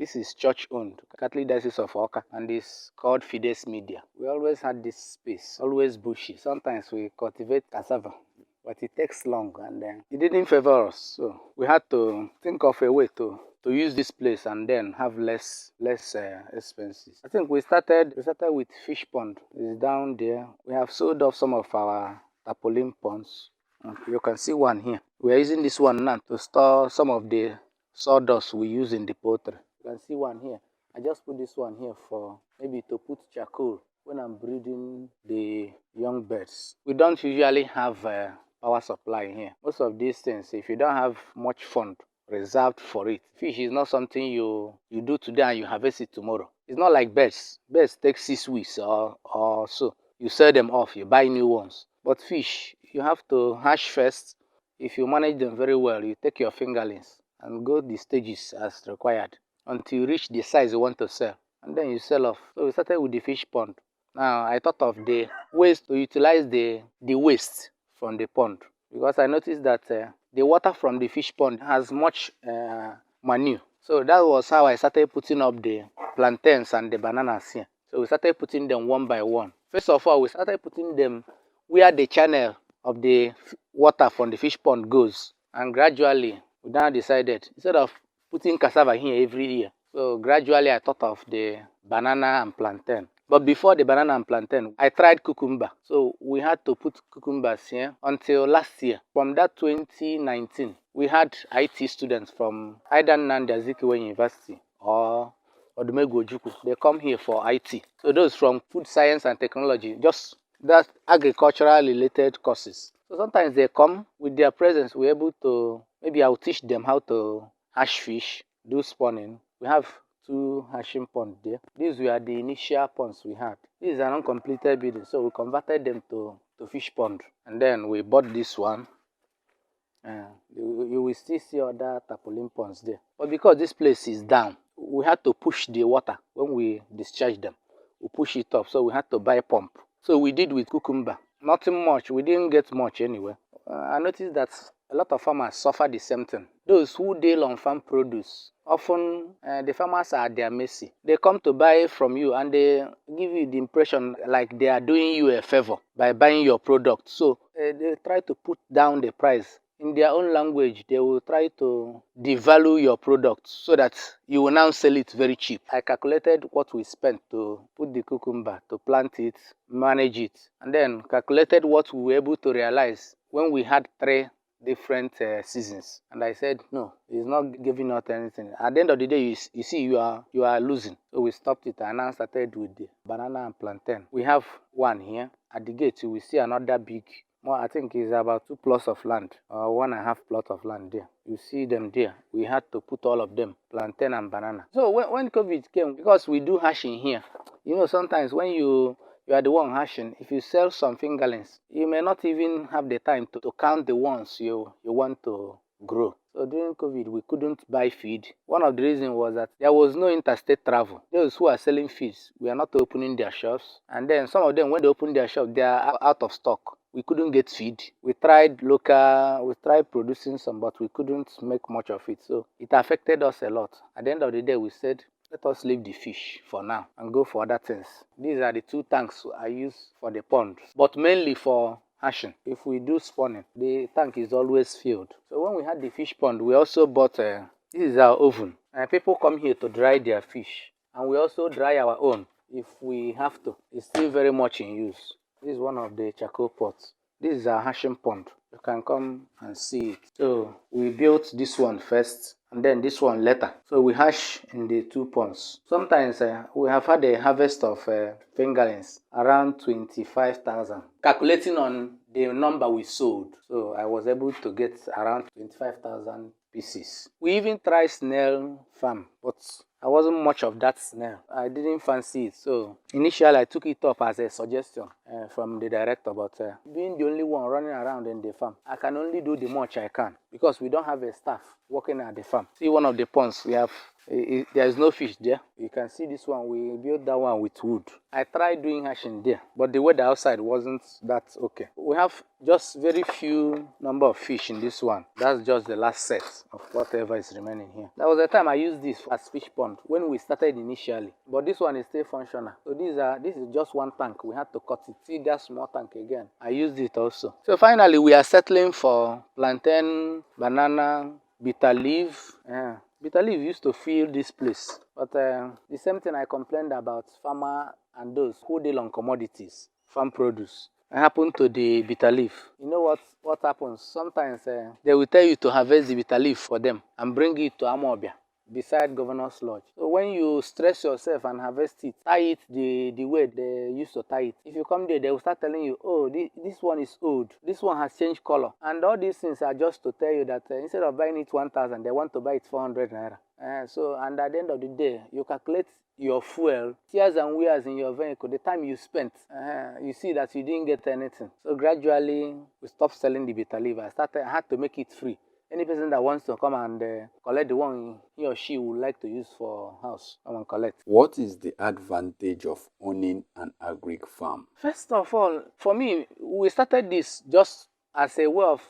This is church owned, Catholic Diocese of Oka, and it's called Fides Media. We always had this space, always bushy. Sometimes we cultivate cassava, but it takes long, and it didn't favor us. So we had to think of a way to use this place and then have less expenses. I think we started with fish pond. It's down there. We have sold off some of our tarpaulin ponds. You can see one here. We are using this one now to store some of the sawdust we use in the poultry. You can see one here. I just put this one here for maybe to put charcoal when I'm breeding the young birds. We don't usually have power supply here. Most of these things, if you don't have much fund reserved for it, fish is not something you do today and you harvest it tomorrow. It's not like birds. Birds take 6 weeks or so. You sell them off, you buy new ones. But fish, you have to hatch first. If you manage them very well, you take your fingerlings and go the stages as required until you reach the size you want to sell, and then you sell off. So we started with the fish pond. Now I thought of the ways to utilize the waste from the pond, because I noticed that the water from the fish pond has much manure. So that was how I started putting up the plantains and the bananas here. So we started putting them one by one. First of all, we started putting them where the channel of the water from the fish pond goes, and gradually we now decided, instead of putting cassava here every year, so gradually I thought of the banana and plantain. But before the banana and plantain, I tried cucumber. So we had to put cucumbers here until last year. From that 2019, we had IT students from either Nnamdi Azikiwe University or Odumegwu Ojukwu. They come here for IT. So those from food science and technology, just that agricultural related courses. So sometimes they come with their presence. We're able to, maybe I'll teach them how to hatch fish, do spawning. We have 2 hatching ponds there. These were the initial ponds we had. This is an uncompleted building, so we converted them to fish pond. And then we bought this one. You will still see other tarpaulin ponds there. But because this place is down, we had to push the water when we discharge them. We push it up, so we had to buy a pump. So we did with cucumber. Nothing much. We didn't get much anyway. I noticed that a lot of farmers suffer the same thing. Those who deal on farm produce, often the farmers are at their mercy. They come to buy from you and they give you the impression like they are doing you a favor by buying your product. So they try to put down the price. In their own language, they will try to devalue your product so that you will now sell it very cheap. I calculated what we spent to put the cucumber, to plant it, manage it, and then calculated what we were able to realize when we had 3 different seasons. And I said, no, it's not giving out anything. At the end of the day, you see you are losing. So we stopped it and now started with the banana and plantain. We have one here. At the gate, you will see another big, I think it's about 2 plots of land, or 1.5 plot of land there. You see them there. We had to put all of them, plantain and banana. So when COVID came, because we do hashing here, you know, sometimes when you are the one hashing, if you sell some fingerlings, you may not even have the time to count the ones you want to grow. So during COVID, we couldn't buy feed. One of the reasons was that there was no interstate travel. Those who are selling feeds were not opening their shops. And then some of them, when they open their shop, they are out of stock. We couldn't get feed. We tried producing some, but we couldn't make much of it. So it affected us a lot. At the end of the day, we said, let us leave the fish for now and go for other things. These are the 2 tanks I use for the pond, but mainly for hashing. If we do spawning, the tank is always filled. So when we had the fish pond, we also bought, this is our oven. And people come here to dry their fish. And we also dry our own if we have to. It's still very much in use. This is one of the charcoal pots. This is our hashing pond. You can come and see it. So we built this one first, and then this one later. So we hash in the 2 ponds. Sometimes we have had a harvest of fingerlings around 25,000. Calculating on the number we sold, so I was able to get around 25,000 pieces. We even tried snail farm, but I wasn't much of that snail. I didn't fancy it. So initially I took it up as a suggestion from the director, but being the only one running around in the farm, I can only do the much I can because we don't have a staff working at the farm. See one of the ponds, we have There is no fish there. You can see this one, we built that one with wood. I tried doing hatching there, but the weather outside wasn't that okay. We have just very few number of fish in this one. That's just the last set of whatever is remaining here. There was a time I used this as fish pond when we started initially, but this one is still functional. So this is just one tank. We had to cut it. See that small tank again. I used it also. So finally we are settling for plantain, banana, bitter leaf. Yeah. Bitter leaf used to fill this place, but the same thing I complained about farmer and those who deal on commodities, farm produce. It happened to the bitter leaf. You know what happens? Sometimes they will tell you to harvest the bitter leaf for them and bring it to Amobia beside Governor's Lodge. So when you stress yourself and harvest it, tie it the way they used to tie it. If you come there, they will start telling you, oh, this one is old. This one has changed color. And all these things are just to tell you that instead of buying it 1,000, they want to buy it 400 naira. And at the end of the day, you calculate your fuel, tears and wears in your vehicle, the time you spent, you see that you didn't get anything. So gradually, we stopped selling the bitter leaf. I had to make it free. Any person that wants to come and collect the one he or she would like to use for house, come and collect. What is the advantage of owning an agric farm? First of all, for me, we started this just as a way of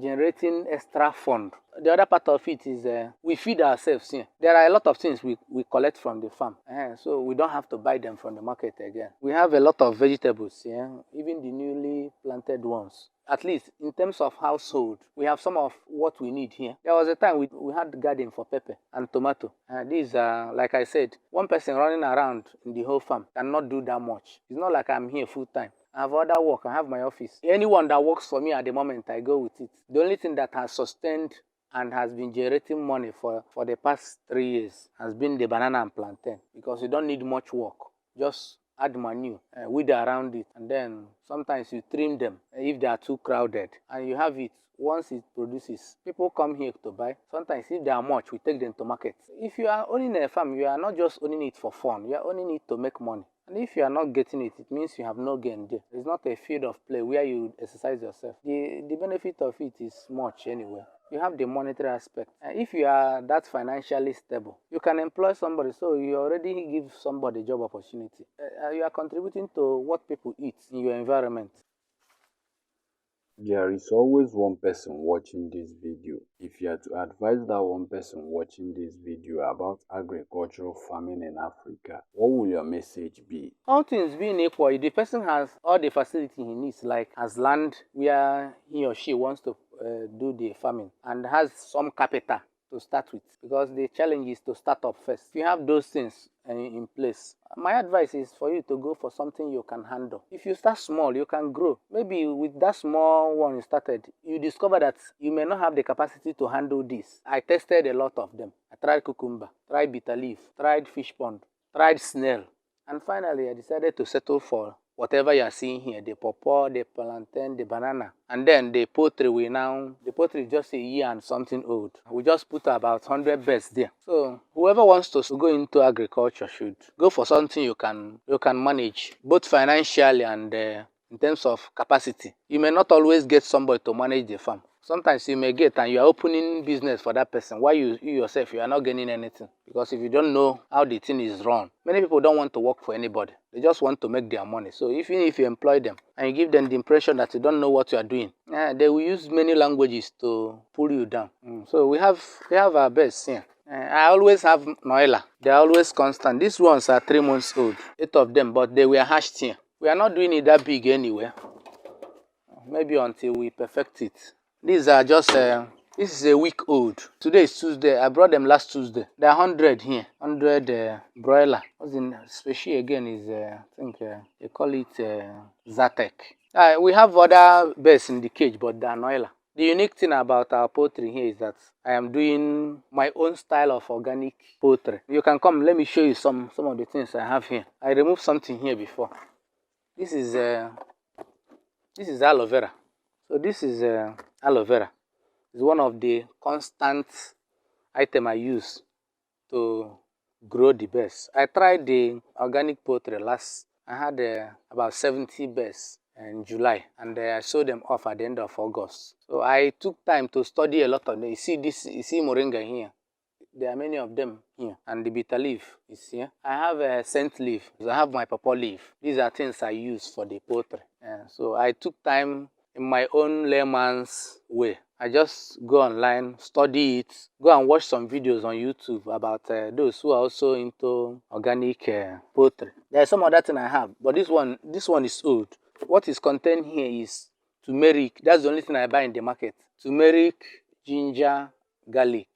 generating extra fund. The other part of it is we feed ourselves here. There are a lot of things we collect from the farm, so we don't have to buy them from the market again. We have a lot of vegetables here, even the newly planted ones. At least in terms of household, we have some of what we need here. There was a time we had the garden for pepper and tomato. These are, like I said, one person running around in the whole farm cannot do that much. It's not like I'm here full time. I have other work. I have my office. Anyone that works for me at the moment, I go with it. The only thing that has sustained and has been generating money for the past 3 years has been the banana and plantain, because you don't need much work. Just add manure, weed around it, and then sometimes you trim them if they are too crowded, and you have it. Once it produces, people come here to buy. Sometimes if they are much, we take them to market. If you are owning a farm, you are not just owning it for fun. You are owning it to make money. And if you are not getting it, it means you have no gain there. It's not a field of play where you exercise yourself. The benefit of it is much anyway. You have the monetary aspect. If you are that financially stable, you can employ somebody, so you already give somebody job opportunity. You are contributing to what people eat in your environment. There is always one person watching this video. If you are to advise that one person watching this video about agricultural farming in Africa, what will your message be? All things being equal, if the person has all the facility he needs, like has land where he or she wants to do the farming, and has some capital to start with, because the challenge is to start up first. If you have those things in place, my advice is for you to go for something you can handle. If you start small, you can grow. Maybe with that small one you started, you discover that you may not have the capacity to handle this. I tested a lot of them. I tried cucumber, tried bitter leaf, tried fish pond, tried snail, and finally I decided to settle for whatever you are seeing here, the pawpaw, the plantain, the banana. And then the poultry, the poultry is just a year and something old. We just put about 100 birds there. So whoever wants to go into agriculture should go for something you can manage, both financially and in terms of capacity. You may not always get somebody to manage the farm. Sometimes you may get and you are opening business for that person, while you yourself, you are not gaining anything. Because if you don't know how the thing is run, many people don't want to work for anybody. They just want to make their money. So even if you employ them and you give them the impression that you don't know what you are doing, they will use many languages to pull you down. So we have our best here. I always have Noella. They are always constant. These ones are 3 months old, 8 of them, but they were hatched here. We are not doing it that big anyway. Maybe until we perfect it. These are just, this is a week old. Today is Tuesday. I brought them last Tuesday. There are 100 here. 100 broiler. What's in species again is, I think they call it Zatek. We have other birds in the cage, but they are Noella. The unique thing about our poultry here is that I am doing my own style of organic poultry. You can come, let me show you some of the things I have here. I removed something here before. This is aloe vera. So this is aloe vera. It's one of the constant items I use to grow the birds. I tried the organic poultry last. I had about 70 birds in July, and I sold them off at the end of August. So I took time to study a lot of them. You see moringa here. There are many of them here. And the bitter leaf is here. I have a scent leaf. I have my pawpaw leaf. These are things I use for the poultry. So I took time in my own layman's way. I just go online, study it, go and watch some videos on YouTube about those who are also into organic poultry. There's some other thing I have, but this one is old. What is contained here is turmeric. That's the only thing I buy in the market. Turmeric, ginger, garlic.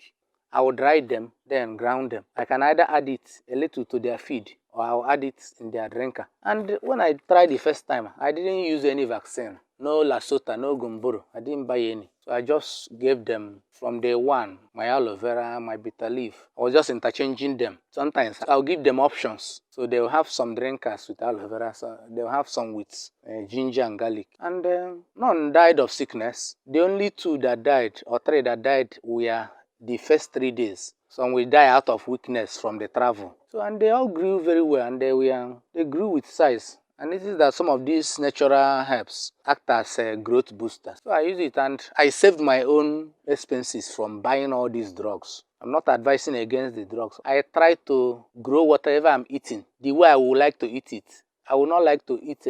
I will dry them, then ground them. I can either add it a little to their feed, or I'll add it in their drinker. And when I tried the first time, I didn't use any vaccine. No Lasota, no Gumboro. I didn't buy any. So I just gave them from day one, my aloe vera, my bitter leaf. I was just interchanging them. Sometimes I'll give them options. So they'll have some drinkers with aloe vera. So they'll have some with ginger and garlic. And none died of sickness. The only 2 that died, or 3 that died, were the first 3 days. Some will die out of weakness from the travel. So, and they all grew very well, and they grew with size. And it is that some of these natural herbs act as growth boosters. So I use it, and I saved my own expenses from buying all these drugs. I'm not advising against the drugs. I try to grow whatever I'm eating the way I would like to eat it. I would not like to eat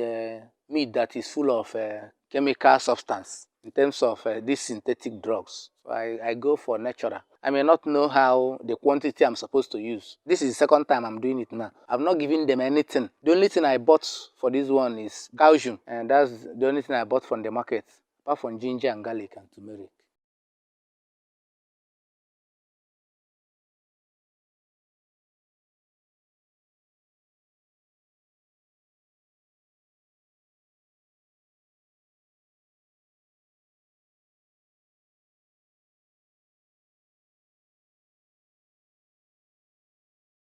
meat that is full of chemical substance in terms of these synthetic drugs. So I go for natural. I may not know how the quantity I'm supposed to use. This is the second time I'm doing it now. I've not given them anything. The only thing I bought for this one is calcium, and that's the only thing I bought from the market, apart from ginger and garlic and turmeric.